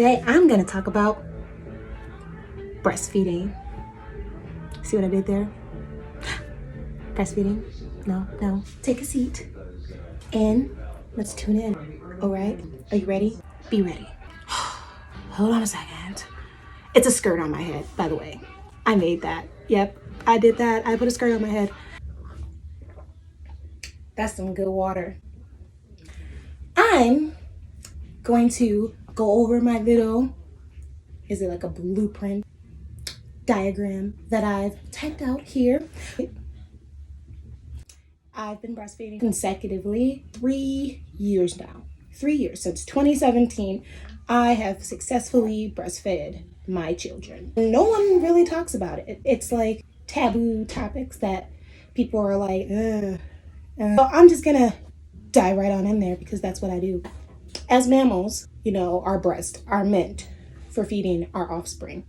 Today I'm going to talk about breastfeeding. See what I did there? Breastfeeding? No. Take a seat and let's tune in. All right? Are you ready? Be ready. Hold on a second. It's a skirt on my head, by the way. I made that. Yep, I did that. I put a skirt on my head. That's some good water. I'm going to go over my little, is it like a blueprint diagram that I've typed out here. I've been breastfeeding consecutively 3 years now. 3 years, since 2017, I have successfully breastfed my children. No one really talks about it. It's like taboo topics that people are like, ugh. So I'm just gonna dive right on in there because that's what I do. As mammals, our breasts are meant for feeding our offspring.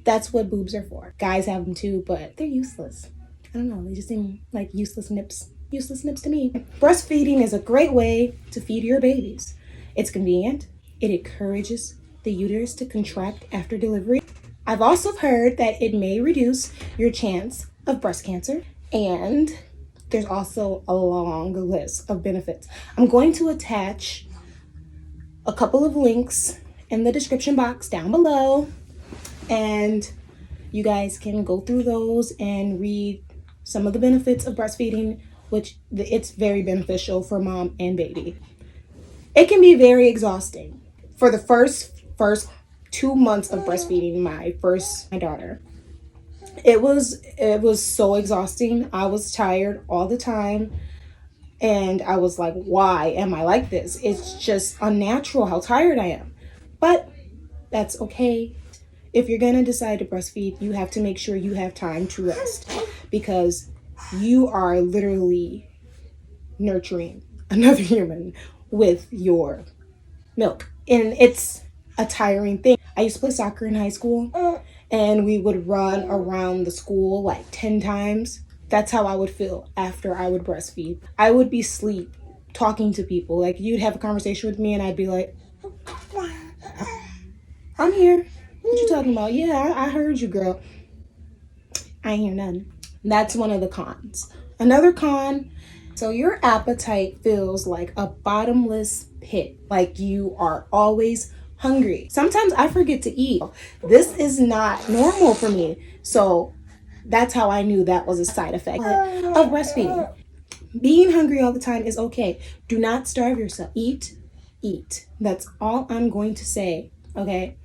That's what boobs are for. Guys have them too, but they're useless. I don't know, they just seem like useless nips to me. Breastfeeding is a great way to feed your babies. It's convenient. It encourages the uterus to contract after delivery. I've also heard that it may reduce your chance of breast cancer, and there's also a long list of benefits. I'm going to attach a couple of links in the description box down below, and you guys can go through those and read some of the benefits of breastfeeding, which it's very beneficial for mom and baby. It can be very exhausting. For the first 2 months of breastfeeding my daughter, it was so exhausting. I was tired all the time, and I was like, why am I like this? It's just unnatural how tired I am. But that's okay. If you're gonna decide to breastfeed, you have to make sure you have time to rest, because you are literally nurturing another human with your milk, and it's a tiring thing. I used to play soccer in high school, and we would run around the school like 10 times. That's how I would feel after I would breastfeed. I would be asleep talking to people. Like, you'd have a conversation with me and I'd be like, I'm here. What you talking about? Yeah, I heard you, girl. I ain't hear nothing. That's one of the cons. Another con, so your appetite feels like a bottomless pit. Like you are always hungry. Sometimes I forget to eat. This is not normal for me. So that's how I knew that was a side effect of breastfeeding. Being hungry all the time is okay. Do not starve yourself. Eat. That's all I'm going to say, okay?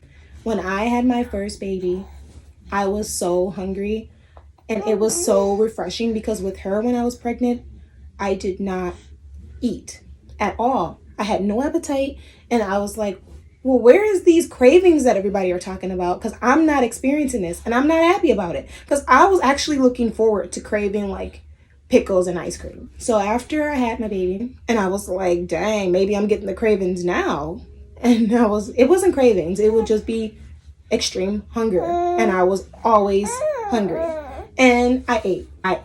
When I had my first baby, I was so hungry, and it was so refreshing because with her when I was pregnant, I did not eat at all. I had no appetite, and I was like, well, where is these cravings that everybody are talking about? Because I'm not experiencing this, and I'm not happy about it. Because I was actually looking forward to craving like pickles and ice cream. So after I had my baby, and I was like, dang, maybe I'm getting the cravings now. And it wasn't cravings. It would just be extreme hunger. And I was always hungry. And I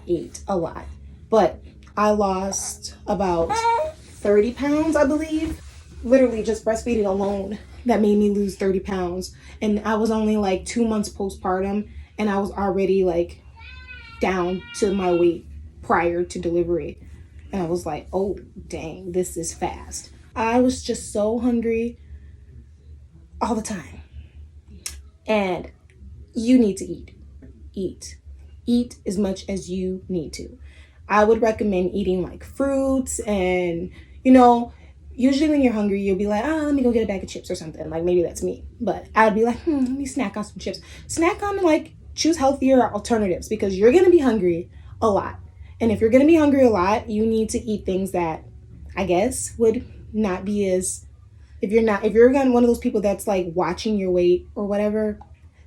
ate a lot. But I lost about 30 pounds, I believe. Literally just breastfeeding alone, that made me lose 30 pounds. And I was only like 2 months postpartum, and I was already like down to my weight prior to delivery. And I was like, oh, dang, this is fast. I was just so hungry all the time. And you need to eat as much as you need to. I would recommend eating like fruits, and usually when you're hungry, you'll be like, let me go get a bag of chips or something. Like, maybe that's me. But I'd be like, let me snack on some chips. Snack on, like, choose healthier alternatives, because you're going to be hungry a lot. And if you're going to be hungry a lot, you need to eat things that, I guess, would not be as, if you're one of those people that's like watching your weight or whatever,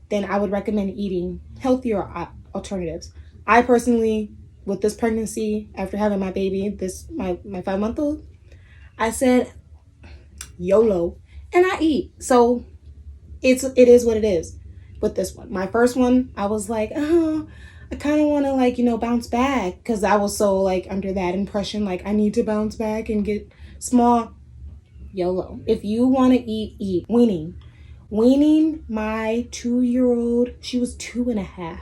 then I would recommend eating healthier alternatives. I personally, with this pregnancy, after having my baby, my 5-month-old, I said YOLO, and I eat. So it is what it is with this one. My first one, I was like, I kind of want to like, bounce back, because I was so like under that impression, like I need to bounce back and get small. YOLO. If you want to eat, eat. Weaning my 2-year-old, she was 2.5.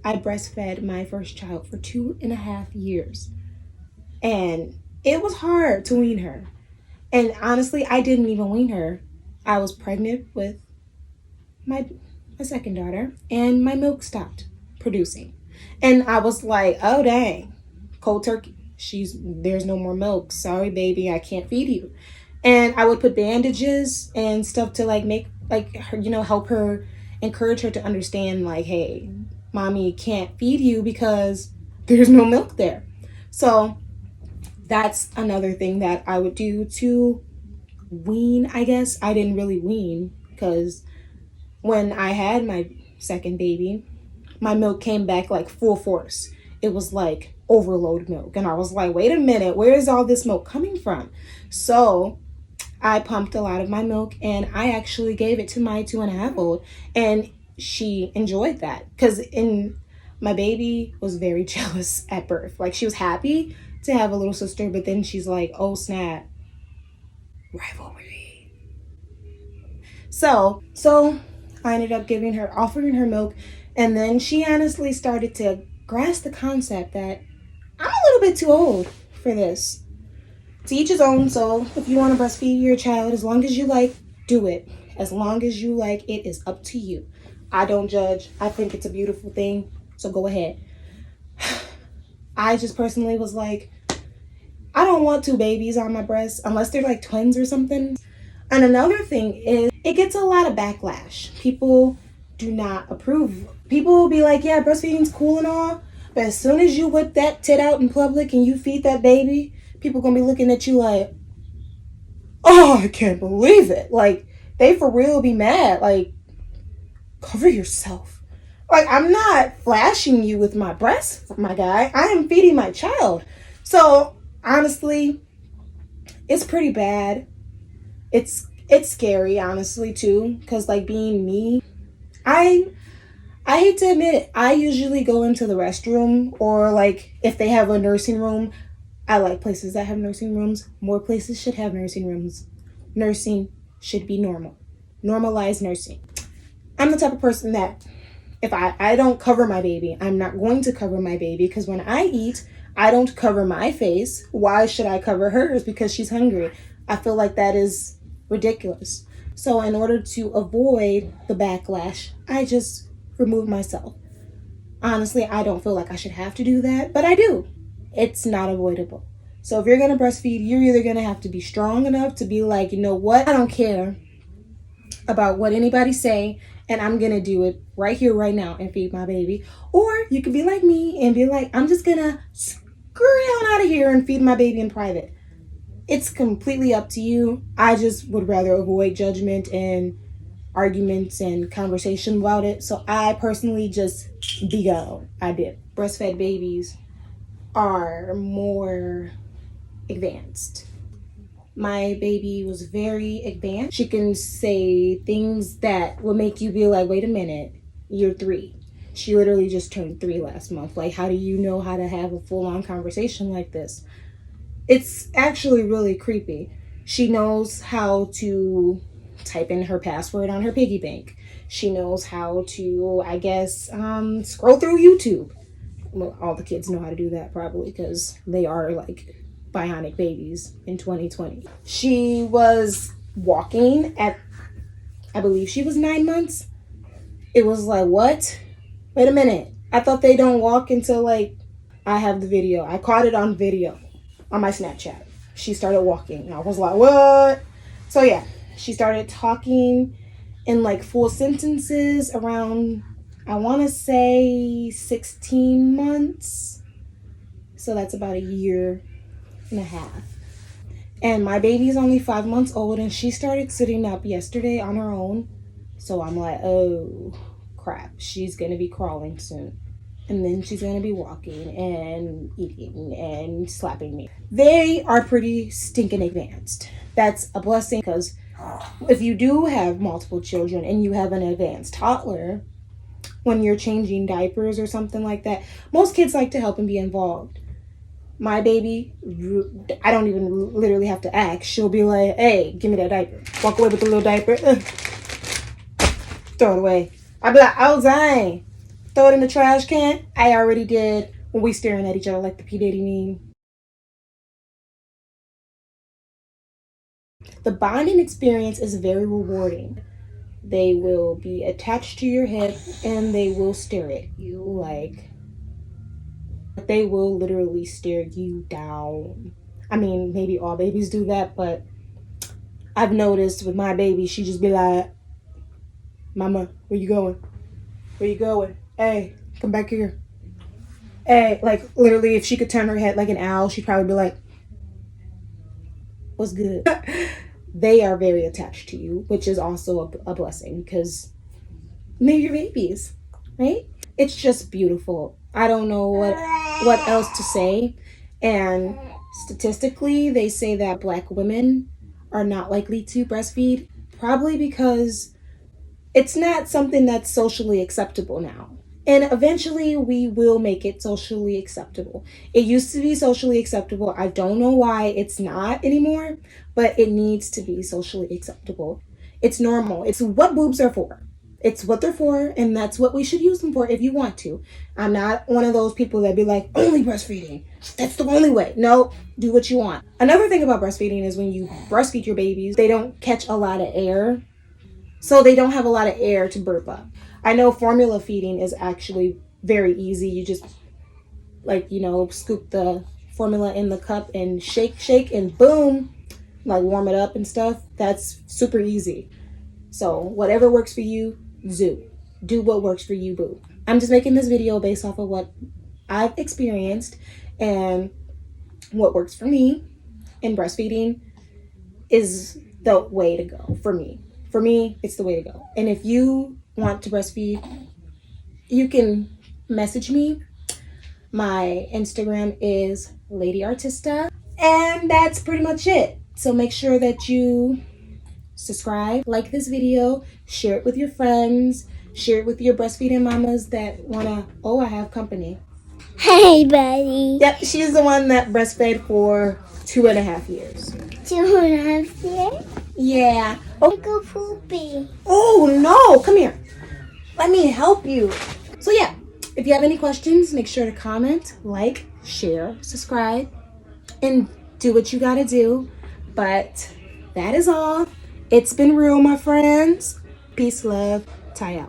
I breastfed my first child for 2.5 years. And it was hard to wean her. And honestly, I didn't even wean her. I was pregnant with my second daughter, and my milk stopped producing. And I was like, oh dang, cold turkey. There's no more milk. Sorry, baby, I can't feed you. And I would put bandages and stuff to make her, help her, encourage her to understand hey, mommy can't feed you because there's no milk there. So that's another thing that I would do to wean, I guess. I didn't really wean because when I had my second baby, my milk came back full force. It was overload milk. And I was like, wait a minute, where is all this milk coming from? So I pumped a lot of my milk, and I actually gave it to my 2.5-year-old, and she enjoyed that because my baby was very jealous at birth. She was happy to have a little sister, but then she's like, oh snap, rivalry. So I ended up offering her milk, and then she honestly started to grasp the concept that I'm a little bit too old for this. To each his own. So if you want to breastfeed your child, as long as you do it. As long as you it is up to you. I don't judge. I think it's a beautiful thing. So go ahead. I just personally was I don't want 2 babies on my breast unless they're twins or something. And another thing is, it gets a lot of backlash. People do not approve. People will be like, yeah, breastfeeding's cool and all, but as soon as you whip that tit out in public and you feed that baby, people gonna be looking at you like, oh, I can't believe it. They for real be mad. Cover yourself. I'm not flashing you with my breast, my guy. I am feeding my child. So honestly, it's pretty bad. It's scary, honestly, too, because being me, I hate to admit it, I usually go into the restroom, or if they have a nursing room. I like places that have nursing rooms. More places should have nursing rooms. Nursing should be normal. Normalize nursing. I'm the type of person that if I don't cover my baby, I'm not going to cover my baby, because when I eat, I don't cover my face. Why should I cover hers? Because she's hungry. I feel like that is ridiculous. So in order to avoid the backlash, I just remove myself. Honestly, I don't feel like I should have to do that, but I do. It's not avoidable. So if you're going to breastfeed, you're either going to have to be strong enough to be you know what? I don't care about what anybody say, and I'm going to do it right here, right now, and feed my baby. Or you could be like me and be like, I'm just going to scurry on out of here and feed my baby in private. It's completely up to you. I just would rather avoid judgment and arguments and conversation about it. So I personally just be gone. I did. Breastfed babies are more advanced. My baby was very advanced. She can say things that will make you be like, wait a minute, you're 3. She literally just turned 3 last month. How do you know how to have a full-on conversation like this? It's actually really creepy. She knows how to type in her password on her piggy bank. She knows how to, I guess, scroll through YouTube. Well, all the kids know how to do that probably, because they are bionic babies in 2020. She was walking at, I believe she was 9 months. It was what? Wait a minute. I thought they don't walk until I have the video. I caught it on video on my Snapchat. She started walking, and I was like, what? So yeah, she started talking in full sentences around, I want to say 16 months. So that's about 1.5 years. And my baby's only 5 months old, and she started sitting up yesterday on her own. So I'm like, oh crap, she's going to be crawling soon. And then she's going to be walking and eating and slapping me. They are pretty stinking advanced. That's a blessing, because if you do have multiple children and you have an advanced toddler, when you're changing diapers or something like that, most kids like to help and be involved. My baby, I don't even literally have to ask. She'll be like, hey, give me that diaper. Walk away with the little diaper. Throw it away. I'll be like, oh, dang. Throw it in the trash can. I already did when we staring at each other like the P. Diddy meme. The bonding experience is very rewarding. They will be attached to your hip and they will stare at you like they will literally stare you down. I mean, maybe all babies do that, but I've noticed with my baby, she just be like, Mama, where you going? Where you going? Hey, come back here. Hey, like literally if she could turn her head like an owl, she'd probably be like, what's good? They are very attached to you, which is also a blessing because they're your babies, right? It's just beautiful. I don't know what else to say. And statistically, they say that Black women are not likely to breastfeed, probably because it's not something that's socially acceptable now. And eventually we will make it socially acceptable. It used to be socially acceptable. I don't know why it's not anymore, but it needs to be socially acceptable. It's normal. It's what boobs are for. It's what they're for, and that's what we should use them for if you want to. I'm not one of those people that be like, only breastfeeding. That's the only way. No, do what you want. Another thing about breastfeeding is when you breastfeed your babies, they don't catch a lot of air. So they don't have a lot of air to burp up. I know formula feeding is actually very easy. You just scoop the formula in the cup and shake, and boom, like warm it up and stuff. That's super easy. So whatever works for you, do what works for you, boo. I'm just making this video based off of what I've experienced and what works for me. And breastfeeding is the way to go for me. For me, it's the way to go. And if you want to breastfeed, you can message me. My Instagram is Lady Artista. And that's pretty much it. So make sure that you subscribe, like this video, share it with your friends, share it with your breastfeeding mamas that wanna, I have company. Hey, buddy. Yep, she's the one that breastfed for 2.5 years. 2.5 years? Yeah. Oh, go poopy. Oh no, come here. Let me help you. So yeah, if you have any questions, make sure to comment, like, share, subscribe, and do what you gotta do. But that is all. It's been real, my friends. Peace, love, tie out.